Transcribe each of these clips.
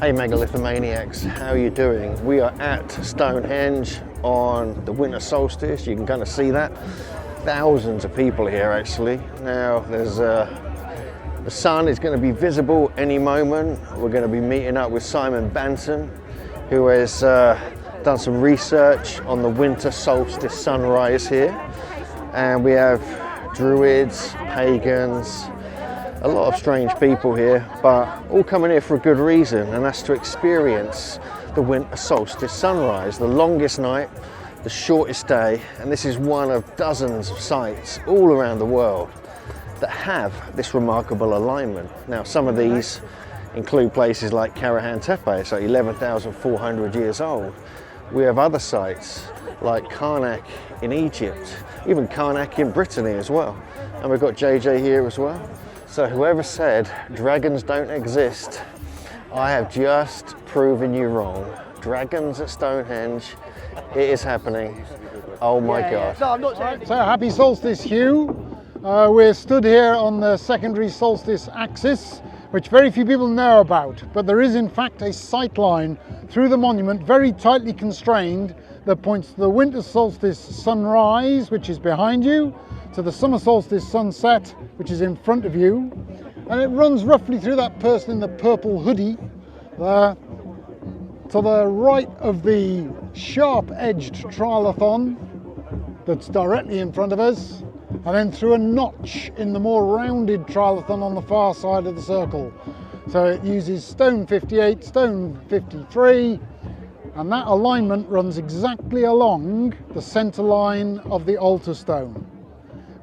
Hey Megalithomaniacs, how are you doing? We are at Stonehenge on the winter solstice. You can kind of see that. Thousands of people here actually. Now there's the sun is going to be visible any moment. We're going to be meeting up with Simon Banton, who has done some research on the winter solstice sunrise here. And we have druids, pagans, a lot of strange people here, but all coming here for a good reason, and that's to experience the winter solstice sunrise, the longest night, the shortest day, and this is one of dozens of sites all around the world that have this remarkable alignment. Now, some of these include places like Karahan Tepe, so 11,400 years old. We have other sites like Karnak in Egypt, even Karnak in Brittany as well. And we've got JJ here as well. So whoever said dragons don't exist, I have just proven you wrong. Dragons at Stonehenge, it is happening. Oh my God. No, I'm not saying. So happy solstice, Hugh. We're stood here on the secondary solstice axis, which very few people know about, but there is in fact a sight line through the monument, very tightly constrained, that points to the winter solstice sunrise, which is behind you, to the summer solstice sunset, which is in front of you, and it runs roughly through that person in the purple hoodie there, to the right of the sharp-edged trilithon that's directly in front of us, and then through a notch in the more rounded trilithon on the far side of the circle. So it uses stone 58, stone 53, and that alignment runs exactly along the centre line of the altar stone,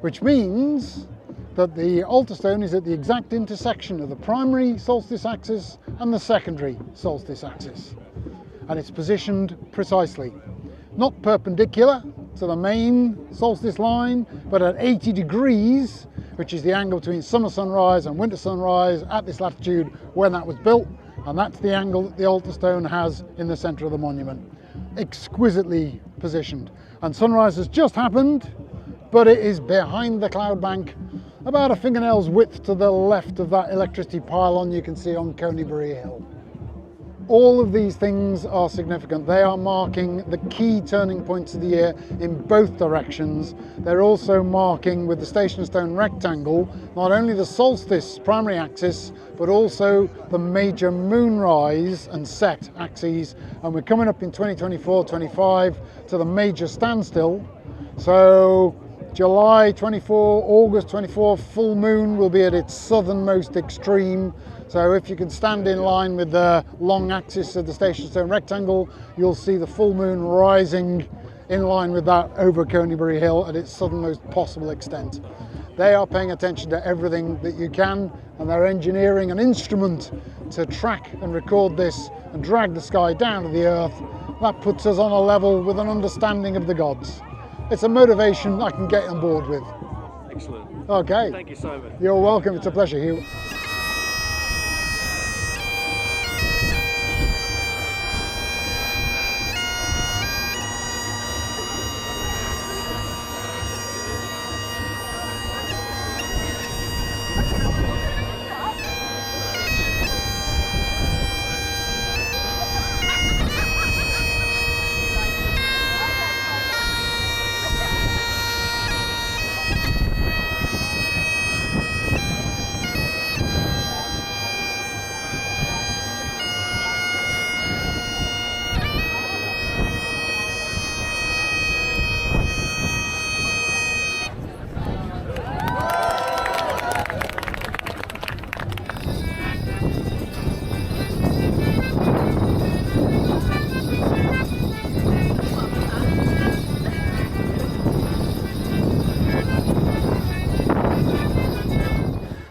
which means that the altar stone is at the exact intersection of the primary solstice axis and the secondary solstice axis. And it's positioned precisely, not perpendicular to the main solstice line, but at 80 degrees, which is the angle between summer sunrise and winter sunrise at this latitude when that was built. And that's the angle that the altar stone has in the centre of the monument. Exquisitely positioned. And sunrise has just happened, but it is behind the cloud bank, about a fingernail's width to the left of that electricity pylon you can see on Coneybury Hill. All of these things are significant. They are marking the key turning points of the year in both directions. They're also marking, with the station stone rectangle, not only the solstice primary axis, but also the major moonrise and set axes. And we're coming up in 2024-25 to the major standstill. So July 24, August 24, full moon will be at its southernmost extreme. So if you can stand in line with the long axis of the station stone rectangle, you'll see the full moon rising in line with that over Coneybury Hill at its southernmost possible extent. They are paying attention to everything that you can, and they're engineering an instrument to track and record this and drag the sky down to the earth. That puts us on a level with an understanding of the gods. It's a motivation I can get on board with. Excellent. Okay. Thank you, Simon. You're welcome. It's a pleasure, Hugh.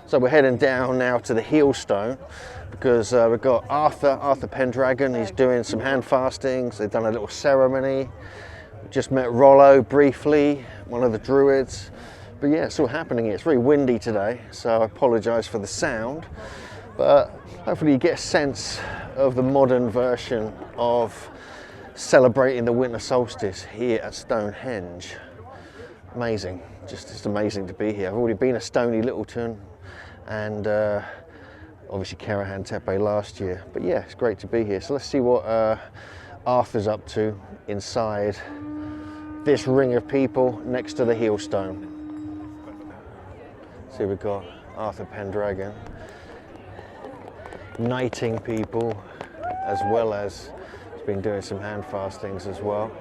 So we're heading down now to the heel stone because we've got Arthur Pendragon. He's doing some hand fastings. They've done a little ceremony. Just met Rollo briefly, one of the druids. But yeah, it's all happening here. It's very windy today, so I apologise for the sound. But hopefully you get a sense of the modern version of celebrating the winter solstice here at Stonehenge. Amazing, just amazing to be here. I've already been at Stony Littleton, and obviously Karahan Tepe last year. But yeah, it's great to be here. So let's see what Arthur's up to inside this ring of people next to the Heelstone. See, we've got Arthur Pendragon knighting people, as well as he's been doing some hand fastings as well.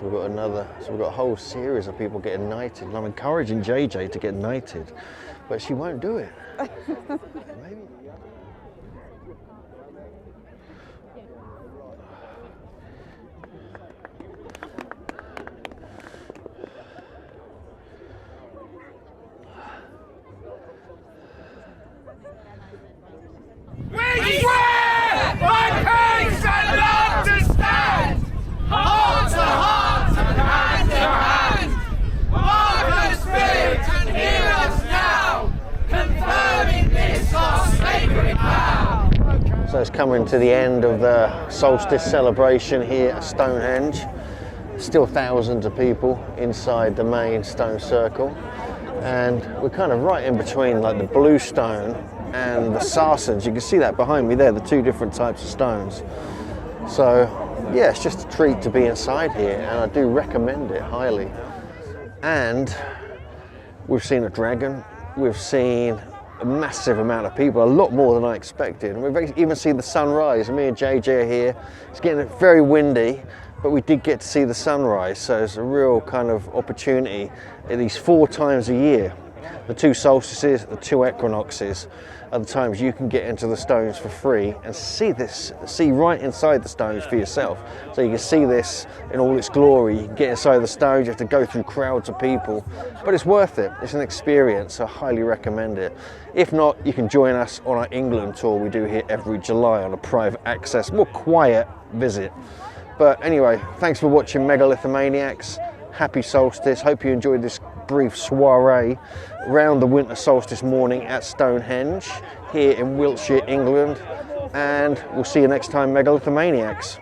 So we've got a whole series of people getting knighted, and I'm encouraging JJ to get knighted, but she won't do it. Maybe. We swear by peace and love to stand, heart to heart and hand to hand. Mark the spirit and hear us now, confirming this our sacred vow. So it's coming to the end of the solstice celebration here at Stonehenge. Still thousands of people inside the main stone circle, and we're kind of right in between like the blue stone and the sarsen. You can see that behind me there, the two different types of stones. So yeah, it's just a treat to be inside here, and I do recommend it highly. And we've seen a dragon, we've seen a massive amount of people, a lot more than I expected, and we've even seen the sunrise. Me and JJ are here. It's getting very windy, but we did get to see the sunrise, so it's a real kind of opportunity at least 4 times a year. The 2 solstices, the 2 equinoxes are the times you can get into the stones for free and see right inside the stones for yourself. So you can see this in all its glory. You can get inside the stones, you have to go through crowds of people, but it's worth it. It's an experience, so I highly recommend it. If not, you can join us on our England tour we do here every July on a private access, more quiet visit. But anyway, thanks for watching Megalithomaniacs. Happy solstice. Hope you enjoyed this brief soiree around the winter solstice morning at Stonehenge here in Wiltshire, England. And we'll see you next time, Megalithomaniacs.